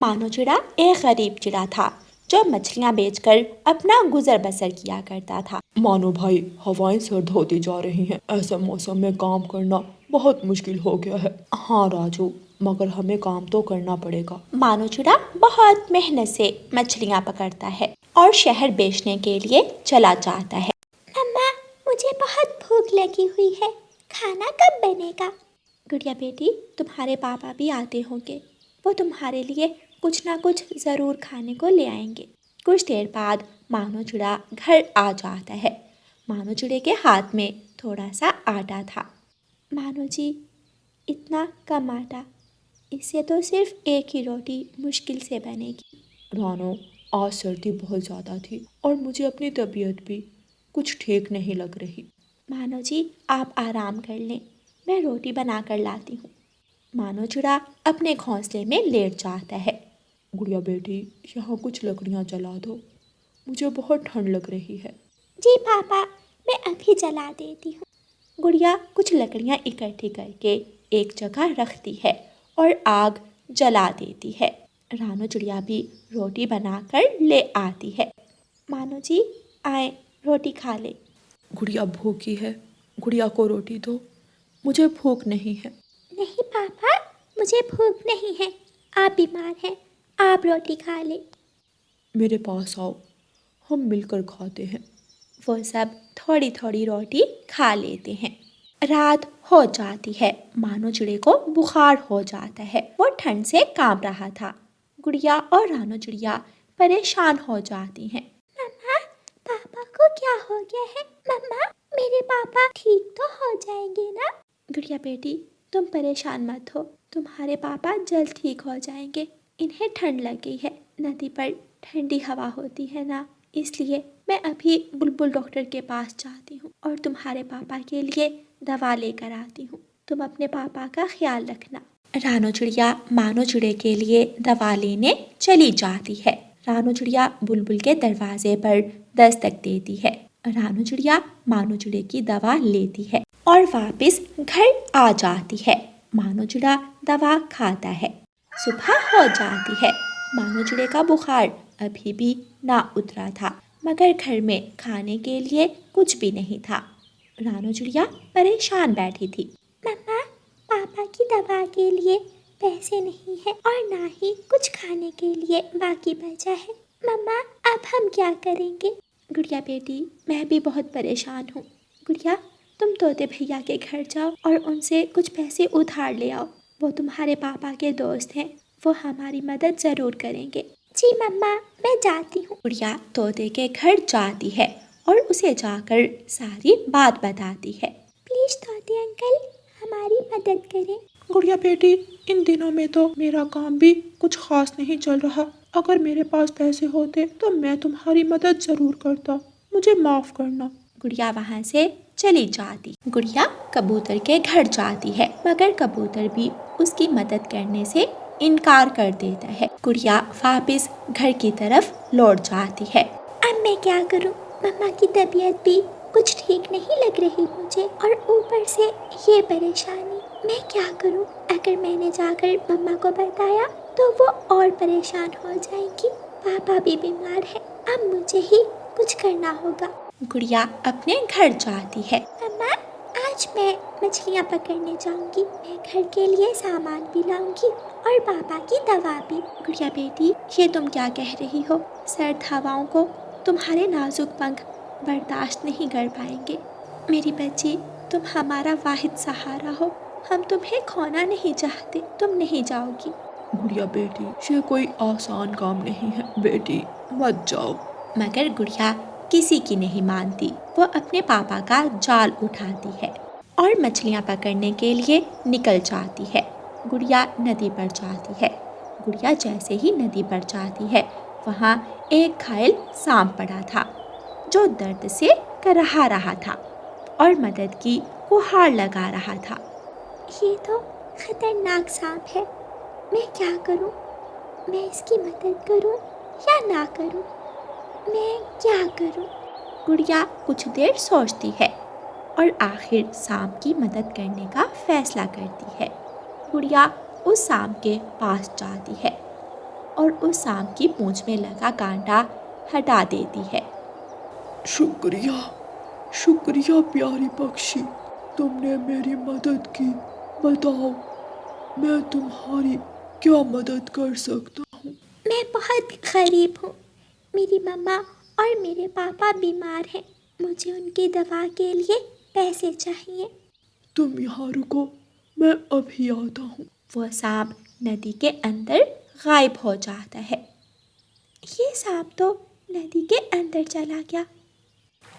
मानो चिड़ा एक गरीब चिड़ा था जो मछलियां बेचकर अपना गुजर बसर किया करता था। मानो भाई, हवाएं सर्द होती जा रही हैं। ऐसे मौसम में काम करना बहुत मुश्किल हो गया है। हाँ राजू, मगर हमें काम तो करना पड़ेगा। मानो चिड़ा बहुत मेहनत से मछलियां पकड़ता है और शहर बेचने के लिए चला जाता है। अम्मा, मुझे बहुत भूख लगी हुई है, खाना कब बनेगा? गुड़िया बेटी, तुम्हारे पापा भी आते होंगे, वो तुम्हारे लिए कुछ ना कुछ ज़रूर खाने को ले आएंगे। कुछ देर बाद मानो चिड़ा घर आ जाता है। मानो चिड़े के हाथ में थोड़ा सा आटा था। मानो जी, इतना कम आटा, इससे तो सिर्फ एक ही रोटी मुश्किल से बनेगी। रानो, आज सर्दी बहुत ज़्यादा थी और मुझे अपनी तबीयत भी कुछ ठीक नहीं लग रही। मानो जी, आप आराम कर लें, मैं रोटी बना कर लाती हूँ। मानो चिड़ा अपने घोंसले में लेट जाता है। गुड़िया बेटी, यहाँ कुछ लकड़ियाँ जला दो, मुझे बहुत ठंड लग रही है। जी पापा, मैं अभी जला देती हूँ। गुड़िया कुछ लकड़ियाँ इकट्ठी करके एक जगह रखती है और आग जला देती है। रानो चिड़िया भी रोटी बनाकर ले आती है। मानो जी, आए रोटी खा ले। गुड़िया भूखी है, गुड़िया को रोटी दो, मुझे भूख नहीं है। नहीं पापा, मुझे भूख नहीं है, आप बीमार हैं, आप रोटी खा ले। मेरे पास आओ, हम मिलकर खाते हैं। वो सब थोड़ी थोड़ी रोटी खा लेते हैं। रात हो जाती है। मानो चिड़े को बुखार हो जाता है। वो ठंड से कांप रहा था। गुड़िया और रानो चिड़िया परेशान हो जाती हैं। मम्मा, पापा को क्या हो गया है? मम्मा, मेरे पापा ठीक तो हो जाएंगे ना? गुड़िया बेटी, तुम परेशान मत हो, तुम्हारे पापा जल्द ठीक हो जाएंगे। इन्हें ठंड लग गई है, नदी पर ठंडी हवा होती है ना, इसलिए मैं अभी बुलबुल डॉक्टर के पास जाती हूँ और तुम्हारे पापा के लिए दवा लेकर आती हूँ। तुम अपने पापा का ख्याल रखना। रानो चिड़िया मानो चिड़े के लिए दवा लेने चली जाती है। रानो चिड़िया बुलबुल के दरवाजे पर दस्तक देती है। रानो चिड़िया मानो चिड़े की दवा लेती है और वापस घर आ जाती है। मानो चिड़ा दवा खाता है। सुबह हो जाती है। मानो चिड़े का बुखार अभी भी ना उतरा था, मगर घर में खाने के लिए कुछ भी नहीं था। रानो चिड़िया परेशान बैठी थी। मम्मा, पापा की दवा के लिए पैसे नहीं है और ना ही कुछ खाने के लिए बाकी बचा है। मम्मा, अब हम क्या करेंगे? गुड़िया बेटी, मैं भी बहुत परेशान हूँ। गुड़िया, तुम तोते भैया के घर जाओ और उनसे कुछ पैसे उधार ले आओ। वो तुम्हारे पापा के दोस्त हैं, वो हमारी मदद ज़रूर करेंगे। जी मम्मा, मैं जाती हूँ। गुड़िया तोते के घर जाती है और उसे जाकर सारी बात बताती है। प्लीज तोते अंकल, हमारी मदद करें। गुड़िया बेटी, इन दिनों में तो मेरा काम भी कुछ खास नहीं चल रहा। अगर मेरे पास पैसे होते तो मैं तुम्हारी मदद जरूर करता, मुझे माफ करना। गुड़िया वहाँ से चली जाती। गुड़िया कबूतर के घर जाती है, मगर कबूतर भी उसकी मदद करने से इनकार कर देता है। गुड़िया वापस घर की तरफ लौट जाती है। अब मैं क्या करूं? मम्मा की तबीयत भी कुछ ठीक नहीं लग रही मुझे, और ऊपर से ये परेशानी। मैं क्या करूं? अगर मैंने जाकर मम्मा को बताया तो वो और परेशान हो जाएंगी। पापा भी बीमार है, अब मुझे ही कुछ करना होगा। गुड़िया अपने घर जाती है। मम्मा, आज मैं मछलियाँ पकड़ने जाऊंगी। मैं घर के लिए सामान भी लाऊंगी और पापा की दवा भी। गुड़िया बेटी, ये तुम क्या कह रही हो? सर्द हवाओं को तुम्हारे नाजुक पंख बर्दाश्त नहीं कर पाएंगे। मेरी बच्ची, तुम हमारा वाहिद सहारा हो, हम तुम्हें खोना नहीं चाहते। तुम नहीं जाओगी। गुड़िया बेटी, ये कोई आसान काम नहीं है। बेटी मत जाओ। मगर गुड़िया किसी की नहीं मानती। वो अपने पापा का जाल उठाती है और मछलियाँ पकड़ने के लिए निकल जाती है। गुड़िया नदी पर जाती है। गुड़िया जैसे ही नदी पर जाती है, वहाँ एक घायल सांप पड़ा था जो दर्द से कराह रहा था और मदद की गुहार लगा रहा था। ये तो खतरनाक सांप है, मैं क्या करूं? मैं इसकी मदद करूं या ना करूं? मैं क्या करूं? गुड़िया कुछ देर सोचती है और आखिर सांप की मदद करने का फैसला करती है। गुड़िया उस सांप के पास जाती है और उस सांप की पूंछ में लगा कांटा हटा देती है। शुक्रिया, शुक्रिया प्यारी पक्षी, तुमने मेरी मदद की। बताओ, मैं तुम्हारी क्या मदद कर सकता हूँ? मैं बहुत गरीब हूँ। मेरी मम्मा और मेरे पापा बीमार हैं। मुझे उनकी दवा के लिए पैसे चाहिए। तुम यहाँ रुको, मैं अभी आता हूँ। वो सांप नदी के अंदर गायब हो जाता है। ये सांप तो नदी के अंदर चला गया।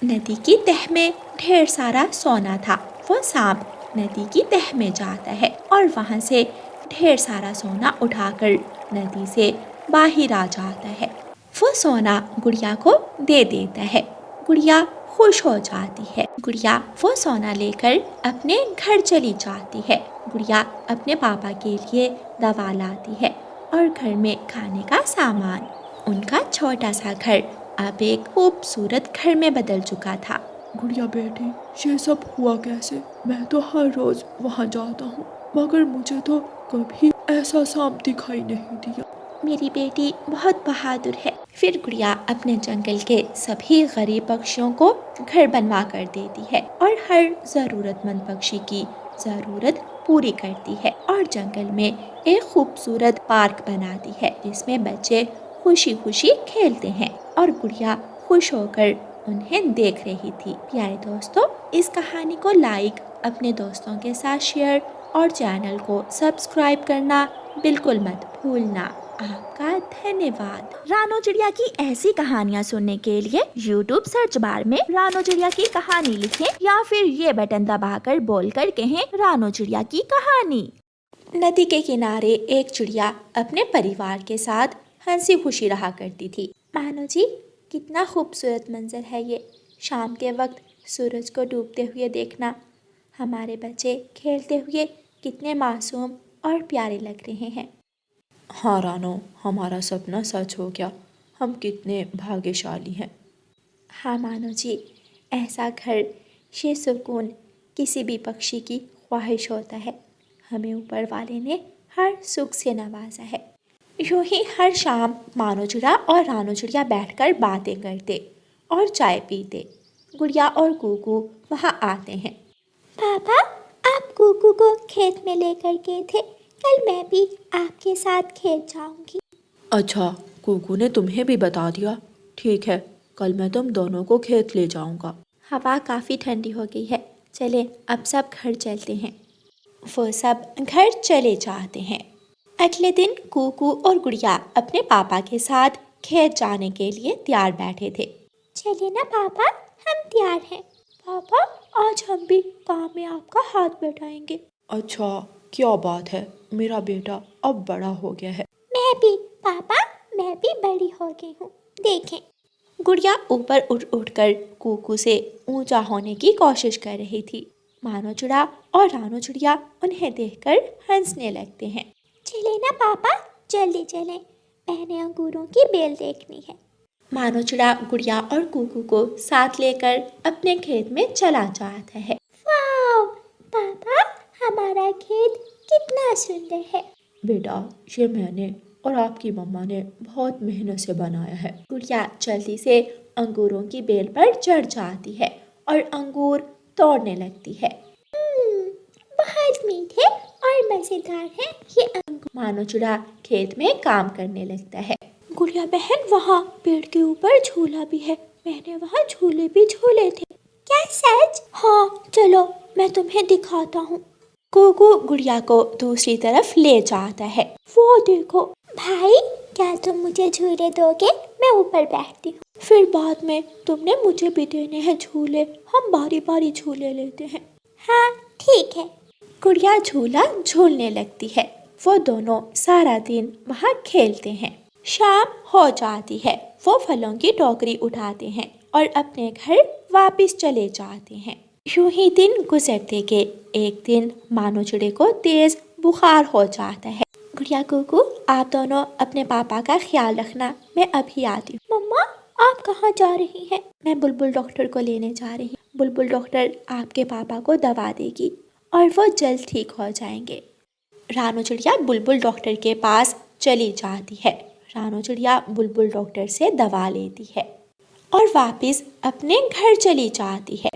नदी की तह में ढेर सारा सोना था। वो सांप नदी की तह में जाता है और वहाँ से ढेर सारा सोना उठाकर नदी से बाहर आ जाता है। वो सोना गुड़िया को दे देता है। गुड़िया खुश हो जाती है। गुड़िया वो सोना लेकर अपने घर चली जाती है। गुड़िया अपने पापा के लिए दवा लाती है और घर में खाने का सामान। उनका छोटा सा घर अब एक खूबसूरत घर में बदल चुका था। गुड़िया बेटी, ये सब हुआ कैसे? मैं तो हर रोज वहाँ जाता हूँ, मगर मुझे तो कभी ऐसा सांप दिखाई नहीं दिया। मेरी बेटी बहुत बहादुर है। फिर गुड़िया अपने जंगल के सभी गरीब पक्षियों को घर बनवा कर देती है और हर ज़रूरतमंद पक्षी की ज़रूरत पूरी करती है और जंगल में एक खूबसूरत पार्क बनाती है जिसमें बच्चे खुशी खुशी खेलते हैं और गुड़िया खुश होकर उन्हें देख रही थी। प्यारे दोस्तों, इस कहानी को लाइक, अपने दोस्तों के साथ शेयर और चैनल को सब्सक्राइब करना बिल्कुल मत भूलना। आपका धन्यवाद। रानो चिड़िया की ऐसी कहानियाँ सुनने के लिए YouTube सर्च बार में रानो चिड़िया की कहानी लिखें या फिर ये बटन दबाकर बोलकर कहें रानो चिड़िया की कहानी। नदी के किनारे एक चिड़िया अपने परिवार के साथ हंसी खुशी रहा करती थी। मानो जी, कितना खूबसूरत मंजर है ये। शाम के वक्त सूरज को डूबते हुए देखना। हमारे बच्चे खेलते हुए कितने मासूम और प्यारे लग रहे हैं। हाँ रानो, हमारा सपना सच हो गया। हम कितने भाग्यशाली हैं। हाँ मानो जी, ऐसा घर, ये सुकून किसी भी पक्षी की ख्वाहिश होता है। हमें ऊपर वाले ने हर सुख से नवाजा है। यूं ही हर शाम मानो चिड़िया और रानो चिड़िया बैठकर बातें करते और चाय पीते। गुड़िया और कूकू वहाँ आते हैं। पापा, आप कुकू को खेत में लेकर गए थे। कल मैं भी आपके साथ खेत जाऊंगी। अच्छा, कुकू ने तुम्हें भी बता दिया? ठीक है, कल मैं तुम दोनों को खेत ले जाऊंगा। हवा काफ़ी ठंडी हो गई है, चले अब सब घर चलते हैं। वो सब घर चले जाते हैं। अगले दिन कूकू और गुड़िया अपने पापा के साथ खेत जाने के लिए तैयार बैठे थे। चलिए ना पापा, हम तैयार हैं। पापा, आज हम भी काम में आपका हाथ बटाएंगे। अच्छा, क्या बात है, मेरा बेटा अब बड़ा हो गया है। मैं भी पापा, मैं भी बड़ी हो गई हूँ। देखें। गुड़िया ऊपर उठ उठकर कूकू से ऊंचा होने की कोशिश कर रही थी। मानो चिड़िया और रानो चिड़िया उन्हें देखकर हंसने लगते हैं। चले ना पापा, जल्दी चलें। मैंने अंगूरों की बेल देखनी है। मानो चिड़िया गुड़िया और कूकू को साथ लेकर अपने खेत में चला जाता है। वाह पापा, हमारा खेत कितना सुंदर है। बेटा, ये मैंने और आपकी मम्मा ने बहुत मेहनत से बनाया है। गुड़िया जल्दी से अंगूरों की बेल पर चढ़ जाती है और अंगूर तोड़ने लगती है। बहुत मीठे और मजेदार हैं ये अंगूर। मानो चिड़िया खेत में काम करने लगता है। गुड़िया बहन, वहाँ पेड़ के ऊपर झूला भी है। मैंने वहाँ झूले भी झूले थे। क्या सच? हाँ, चलो मैं तुम्हें दिखाता हूँ। कूकू गुड़िया को दूसरी तरफ ले जाता है। वो देखो। भाई, क्या तुम मुझे झूले दोगे? मैं ऊपर बैठती हूँ। फिर बाद में तुमने मुझे भी देने हैं झूले। हम बारी बारी झूले लेते हैं। हाँ ठीक है। गुड़िया झूला झूलने लगती है। वो दोनों सारा दिन वहाँ खेलते हैं। शाम हो जाती है। वो फलों की टोकरी उठाते हैं और अपने घर वापस चले जाते हैं। यूं ही दिन गुजरते गए। एक दिन मानो चिड़िया को तेज बुखार हो जाता है। गुड़िया कूकू, आप दोनों अपने पापा का ख्याल रखना, मैं अभी आती हूँ। मम्मा, आप कहाँ जा रही हैं? मैं बुलबुल डॉक्टर को लेने जा रही हूँ। बुलबुल डॉक्टर आपके पापा को दवा देगी और वो जल्द ठीक हो जाएंगे। रानो चिड़िया बुलबुल डॉक्टर के पास चली जाती है। रानो चिड़िया बुलबुल डॉक्टर से दवा लेती है और वापस अपने घर चली जाती है।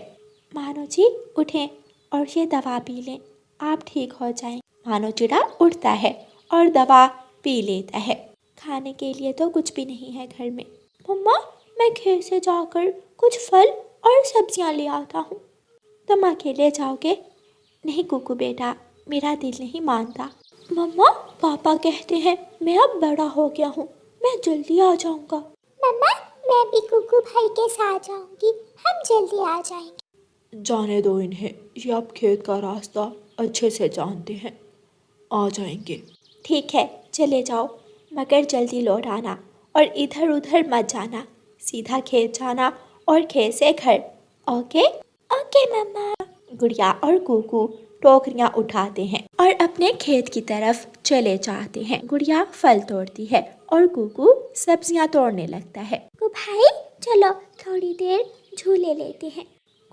मानो जी उठें और ये दवा पी लें, आप ठीक हो जाएं। मानो चिड़ा उठता है और दवा पी लेता है। खाने के लिए तो कुछ भी नहीं है घर में। मम्मा, मैं खेत से जाकर कुछ फल और सब्जियां ले आता हूँ। तुम अकेले जाओगे? नहीं कुकू बेटा, मेरा दिल नहीं मानता। मम्मा, पापा कहते हैं मैं अब बड़ा हो गया हूँ, मैं जल्दी आ जाऊँगा। मम्मा, मैं भी कुकू भाई के साथ जाऊंगी, हम जल्दी आ जाएंगे। जाने दो इन्हें, ये अब खेत का रास्ता अच्छे से जानते हैं, आ जाएंगे। ठीक है, चले जाओ, मगर जल्दी लौट आना और इधर उधर मत जाना, सीधा खेत जाना और खेत से घर। ओके? ओके मम्मा। गुड़िया और कुकू टोकरियाँ उठाते हैं और अपने खेत की तरफ चले जाते हैं। गुड़िया फल तोड़ती है और कुकू सब्जियाँ तोड़ने लगता है। कुकू भाई चलो थोड़ी देर झूले लेते हैं।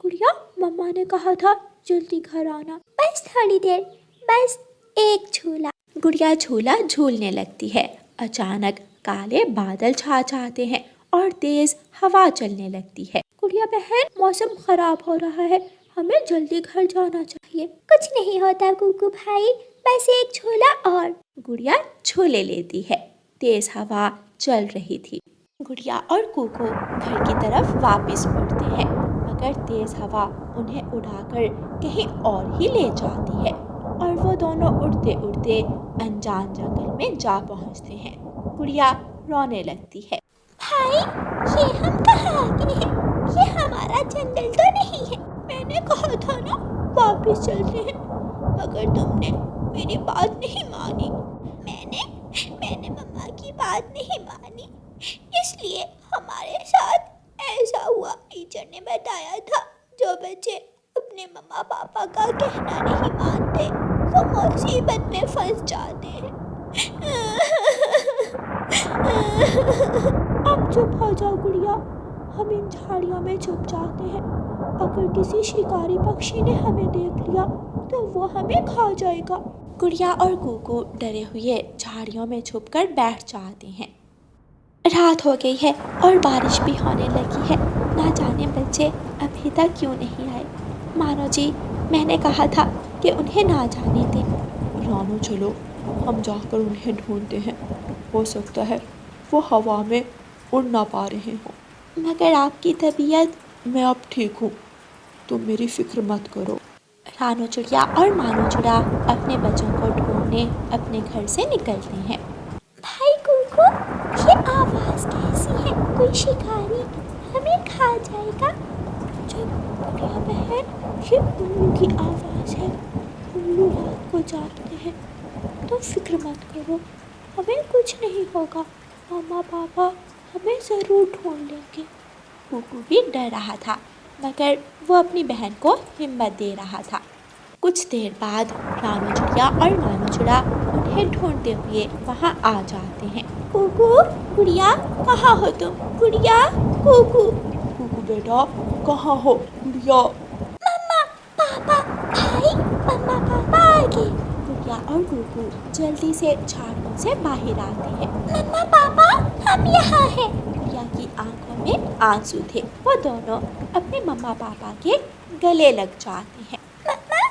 गुड़िया, मम्मा ने कहा था जल्दी घर आना। बस थोड़ी देर, बस एक झूला। गुड़िया झूला झूलने लगती है। अचानक काले बादल छा जाते हैं और तेज हवा चलने लगती है। गुड़िया बहन, मौसम खराब हो रहा है, हमें जल्दी घर जाना चाहिए। कुछ नहीं होता कुकू भाई, बस एक झूला और। गुड़िया झूले लेती है। तेज हवा चल रही थी। गुड़िया और कुकू घर की तरफ वापस मुड़ते हैं, मगर तेज हवा उन्हें उड़ाकर कहीं और ही ले जाती है और वो दोनों उड़ते उड़ते अनजान जंगल में जा पहुंचते हैं। गुड़िया रोने लगती है। भाई, ये हम कहाँ आ गए हैं? ये हमारा जंगल तो नहीं है। मैंने कहा था ना वापस चलते हैं, मगर तुमने मेरी बात नहीं मानी। मैंने मम्मा की बात नहीं मानी, इसलिए हमारे साथ ऐसा हुआ। टीचर ने बताया था जो बच्चे अपने मम्मा पापा का कहना नहीं मानते वो मुसीबत में फंस जाते हैं। अब चुप हो जाओ गुड़िया, हम इन झाड़ियों में छुप जाते हैं। अगर किसी शिकारी पक्षी ने हमें देख लिया तो वो हमें खा जाएगा। गुड़िया और कुकू डरे हुए झाड़ियों में छुपकर बैठ जाते हैं। रात हो गई है और बारिश भी होने लगी है। ना जाने बच्चे अभी तक क्यों नहीं आए। मानो जी, मैंने कहा था कि उन्हें ना जाने दें। रानो चलो, हम जाकर उन्हें ढूंढते हैं, हो सकता है वो हवा में उड़ ना पा रहे हों। मगर आपकी तबीयत? मैं अब ठीक हूँ, तुम मेरी फिक्र मत करो। रानो चिड़िया और मानो चिड़ा अपने बच्चों को ढूंढने अपने घर से निकलते हैं। भाई कुकू, ये आवाज़ कैसी है? कोई शिकारी हमें खा जाएगा? जब गुड़िया बहन, ये उल्लू की आवाज़ है। उल्लू रात को जागते हैं, तो फिक्र मत करो, हमें कुछ नहीं होगा। मम्मा पापा हमें ज़रूर ढूंढ लेंगे। कुकू भी डर रहा था, मगर वो अपनी बहन को हिम्मत दे रहा था। कुछ देर बाद रानो चिड़िया और मानो चिड़ा उन्हें ढूंढते हुए वहाँ आ जाते हैं। कुकू, गुड़िया, कहाँ हो तुम? गुड़िया, कुकू। कुकू बेटा, कहाँ हो? गुड़िया। मम्मा पापा, भाई, मम्मा पापा आ गए। गुड़िया और कुकू जल्दी से झाड़ियों से बाहर आते हैं। मम्मा पापा, हम यहाँ हैं। गुड़िया की आंखों में आंसू थे। वो दोनों अपने मम्मा पापा के गले लग जाते हैं। मम्मा,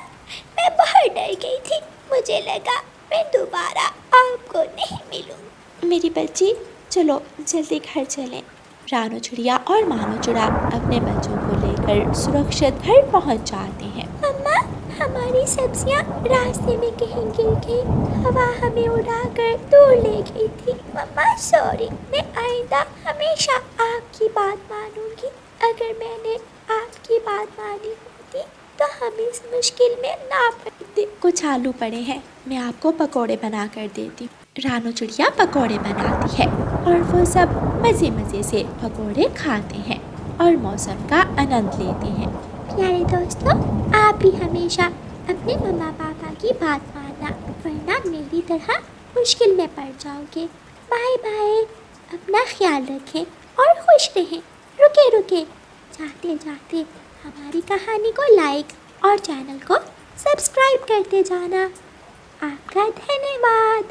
मैं बहुत डर गई थी, मुझे लगा मैं दोबारा आपको नहीं मिलूंगी। मेरी बच्ची, चलो जल्दी घर चलें। रानो चिड़िया और मानो चिड़ा अपने बच्चों को लेकर सुरक्षित घर पहुंच जाते हैं। मम्मा, हमारी सब्जियां रास्ते में कहीं गिर गई, हवा हमें उड़ाकर दूर ले गई थी। मम्मा सॉरी, मैं आइंदा हमेशा आपकी बात मानूंगी। अगर मैंने आपकी बात मानी होती तो हम इस मुश्किल में ना पड़ते। कुछ आलू पड़े हैं, मैं आपको पकोड़े बना कर देती हूँ। रानो चिड़िया पकोड़े बनाती है और वो सब मज़े मज़े से पकोड़े खाते हैं और मौसम का आनंद लेते हैं। प्यारे दोस्तों, आप भी हमेशा अपने मम्मा पापा की बात मानना, वरना मेरी तरह मुश्किल में पड़ जाओगे। बाय बाय, अपना ख्याल रखें और खुश रहें। रुके जाते जाते हमारी कहानी को लाइक और चैनल को सब्सक्राइब करते जाना। आपका धन्यवाद।